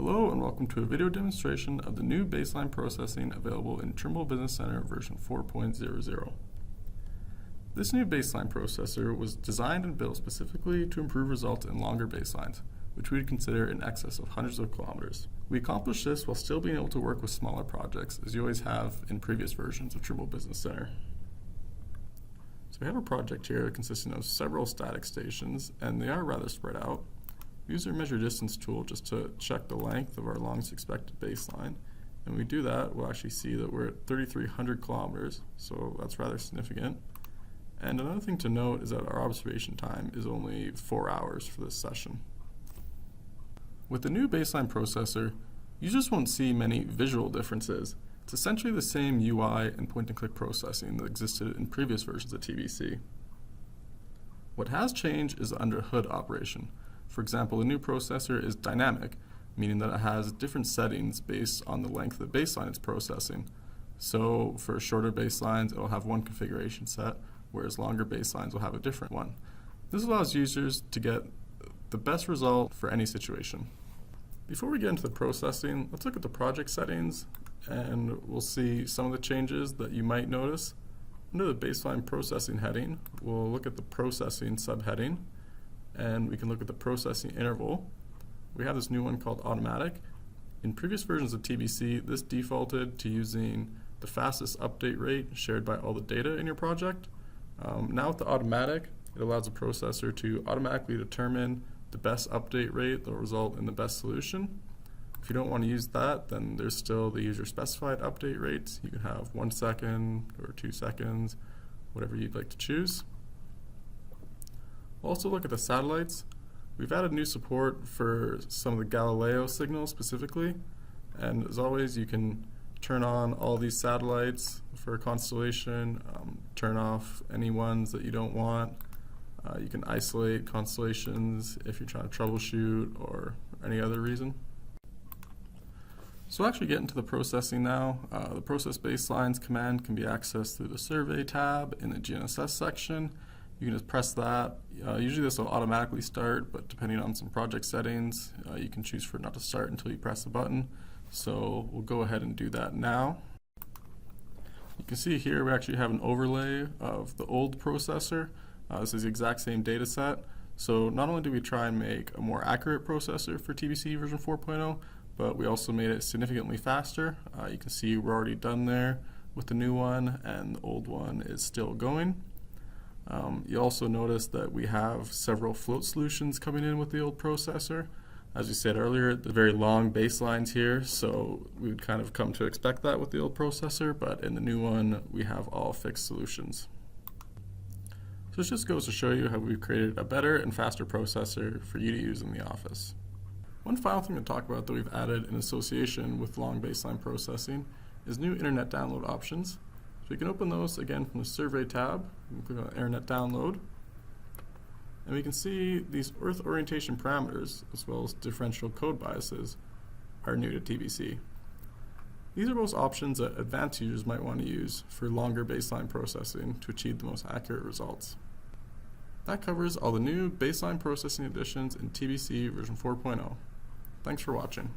Hello and welcome to a video demonstration of the new baseline processing available in Trimble Business Center version 4.00. This new baseline processor was designed and built specifically to improve results in longer baselines, which we would consider in excess of hundreds of kilometers. We accomplished this while still being able to work with smaller projects, as you always have in previous versions of Trimble Business Center. So we have a project here consisting of several static stations, and they are rather spread out. We use our measure distance tool just to check the length of our longest expected baseline. And when we do that, we'll actually see that we're at 3,300 kilometers, so that's rather significant. And another thing to note is that our observation time is only 4 hours for this session. With the new baseline processor, users won't see many visual differences. It's essentially the same UI and point-and-click processing that existed in previous versions of TBC. What has changed is the under-hood operation. For example, the new processor is dynamic, meaning that it has different settings based on the length of the baseline it's processing. So for shorter baselines, it will have one configuration set, whereas longer baselines will have a different one. This allows users to get the best result for any situation. Before we get into the processing, let's look at the project settings, and we'll see some of the changes that you might notice. Under the baseline processing heading, we'll look at the processing subheading, and we can look at the processing interval. We have this new one called automatic. In previous versions of TBC, this defaulted to using the fastest update rate shared by all the data in your project. Now with the automatic, it allows the processor to automatically determine the best update rate that will result in the best solution. If you don't want to use that, then there's still the user specified update rates. You can have 1 second or 2 seconds, whatever you'd like to choose. We'll also look at the satellites. We've added new support for some of the Galileo signals specifically, and as always you can turn on all these satellites for a constellation, turn off any ones that you don't want. You can isolate constellations if you're trying to troubleshoot or any other reason. So we'll actually get into the processing now. The process baselines command can be accessed through the survey tab in the GNSS section. You can just press that. Usually this will automatically start, but depending on some project settings, you can choose for it not to start until you press the button. So we'll go ahead and do that now. You can see here we actually have an overlay of the old processor. This is the exact same data set. So not only did we try and make a more accurate processor for TBC version 4.0, but we also made it significantly faster. You can see we're already done there with the new one, and the old one is still going. You also notice that we have several float solutions coming in with the old processor. As we said earlier, the very long baselines here, so we would kind of come to expect that with the old processor, but in the new one, we have all fixed solutions. So this just goes to show you how we've created a better and faster processor for you to use in the office. One final thing to talk about that we've added in association with long baseline processing is new internet download options. So you can open those again from the survey tab. You can click on internet download. And we can see these Earth orientation parameters, as well as differential code biases, are new to TBC. These are both options that advanced users might want to use for longer baseline processing to achieve the most accurate results. That covers all the new baseline processing additions in TBC version 4.0. Thanks for watching.